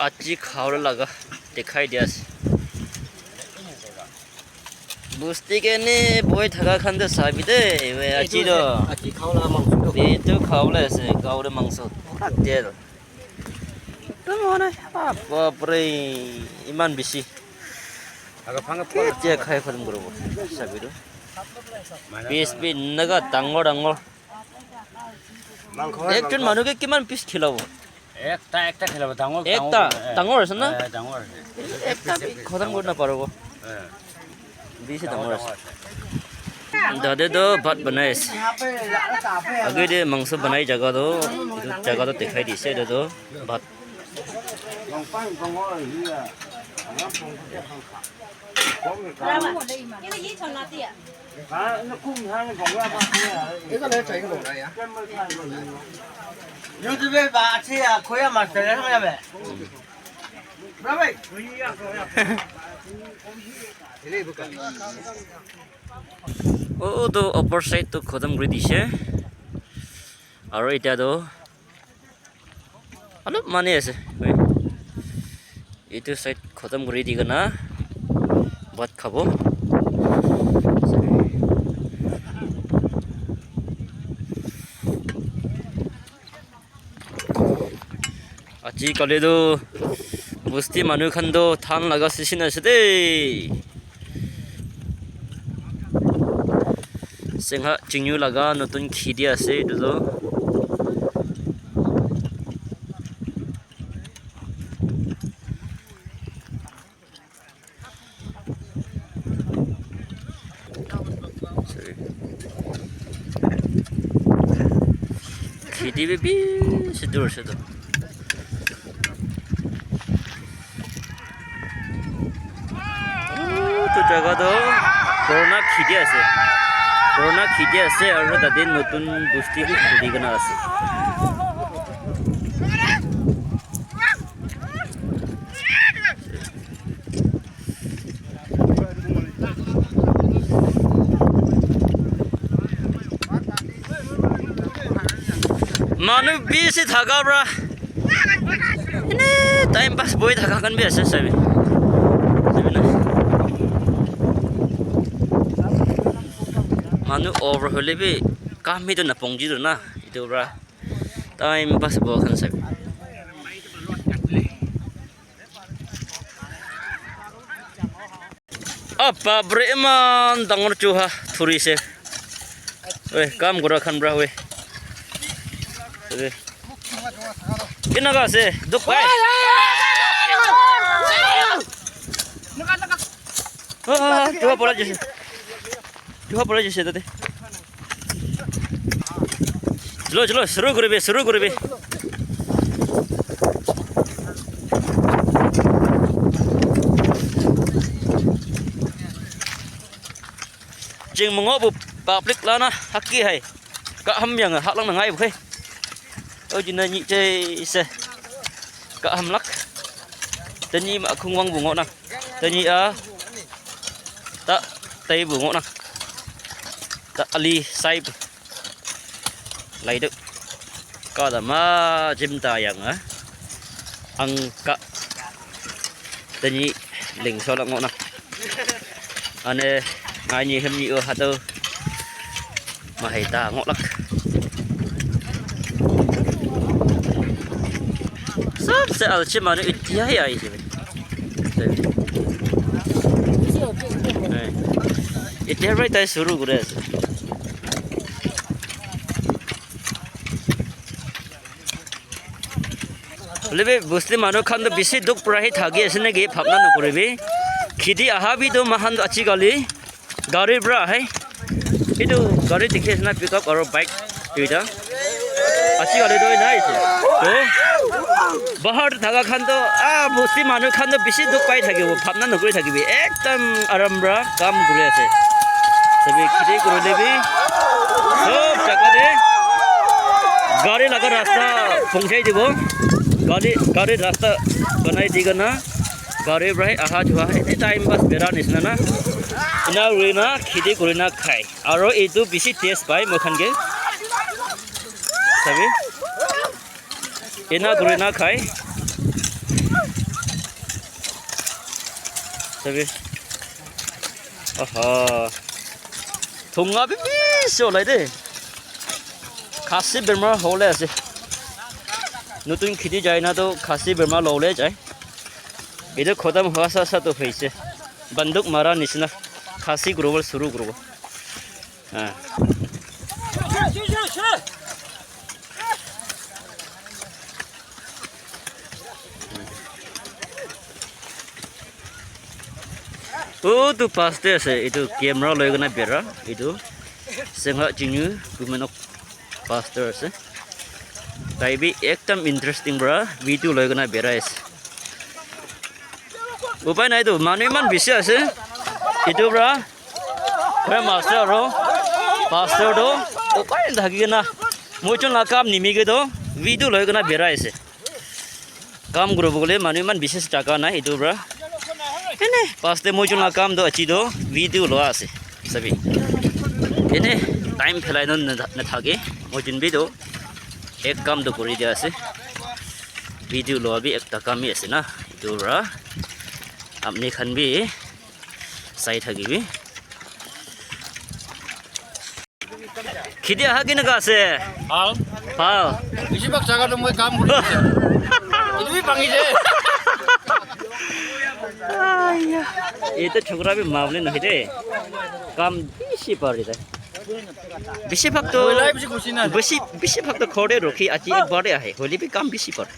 আজি খাওয়া লাগা দেখাই দিয়া আছে বুঝতে কেনে বই থাকা খান্দে সাবি দে আজি দ আজি খাওলা মাংস এইটো খাওলা আছে গাওরে মাংস খাতে র তো মনে বাপরে ইমান বেশি আগা ফাঙ্গা কেতিয়া খাই খতম করব সাবি দ পিস পিস নগা ডাঙৰ ডাঙৰ মাংস একজন মানুহে কিমান পিস খিলাব একটা খেলাব ডাঙৰ একটা ডাঙৰ আছে না ডাঙৰ একটা খতম কৰিব নাপাৰব বেছি ডাঙৰ আছে দাদে তো ভাত বনাই আছে আগে দে মাংস বনাই জায়গাটো দেখাই দিছে দাদা ভাত ও তো অপর সাইড তো খতম করে দিছে আর এটা তো অলপ মানে আছে এইটো সাইড খতম করে দিগ না ভাত খাব আজিকালি তো বস্তি মানুহ খান তো ধান লগা চিচিন আছে দেই চেঙা চিঙিও লগা নতুন খেতি আছে এইটো খেতি বেছি দূৰ আছে তো জায়গাটো পুৰণা খেতি আছে আৰু তাতে নতুন বস্তি খুলি কিনে আছে মানুহ বেছি থাকা পৰা এনে টাইম পাছ বহি থাকা কাৰণ বি আছে চাবি মানুহ অভাৰ হ'লে বি কামিটো নাপংজিটো না এইটো পৰা টাইম পাছ বহ খান চাবি বাপৰে ইমান ডাঙৰ চুহা ধৰিছে ঐ কাম কৰা খান পৰা ঐ কেনেকুৱা আছে দুখ পাই চুহা পলাই যাইছে তাতে চলো শুরু করবে chừng mà ngõ bụp public là na hắc kia hay cả hầm yang hắc lăng ngay vậy ôi chỉ nên nhị chơi xe cả hầm lắc tên nhị mà không văng vùng ngõ nào tên nhị ta tây vùng ngõ nào ta ali sai lấy được có là mà chim ta yang ăn cả tên nhị lình sau là ngõ nào anh ngay như hem như hạt tơ mà hay ta ngõ lắc sắp sẽ ở trên mà nó ít hay ai chứ ít hay right tay suru của đấy लेबे बुस्ते मानो खान तो बिसे दुख प्राही थागी ऐसे ने गे भावना न करे बे खिदी आहा भी तो महान अच्छी गाली गाड़ी ब्रा है इधर गाड़ी दिखे ना पिकअप और बाइक इधर अच्छी गाड़ी तो नहीं है तो बाहर थागा खान तो बुस्ते मानो खान तो बिसे दुख पाई थागे वो भावना न करे थागी बे एकदम आराम ब्रा काम करे ऐसे सभी खिदी करे लेबे सब जगह दे गाड़ी लगा रास्ता पहुंचाई देबो गाड़ी रास्ता बनाई देगा ना गाड़ी ब्राही आहा जुहा एनी टाइम पास बेरा निसना ना इना रुइना खिदी करिना खाय आरो एतु बिसि टेस्ट पाय मखानगे सबै इना करिना खाय Sabi. Aha. Thunga bi so lai de. Khasi berma hole ase. Nutun khidi jai na to khasi berma lole jai. Ido khodam huwa sa to hoise. Banduk mara nisna khasi grobal shuru grobo. Ha. Oh, tu pasti ase itu kamera lagi na bera itu sengah jinu kumenok pasti ase. Tapi ekdom interesting bra video lagi na bera es. Upai na itu manuman bisa ase itu bra. Kau master ro pastor do upai dah gina muncul nakam nimi gitu video lagi na bera ese. Kam guru boleh manuman bisa cakap na itu bra. Ini pasti muncul nakam do aci do video lo ase sabi. Ini time pelai non nathage muncul video ek kam do kuri dia ase video lo abi ek takam mi ase na itu ra apni khan bi sai thagi bi khidi ha kin ka ase Hal. pal Isi bak jaga tu moi kam kuri. Itu bi pangi je. itu chokra bi mawle nahi de kam bisi pari de bisi bhag to Lai bisi kusi na. bisi bhag to khode rokhi achi ek bare ahe holi bi kam bisi par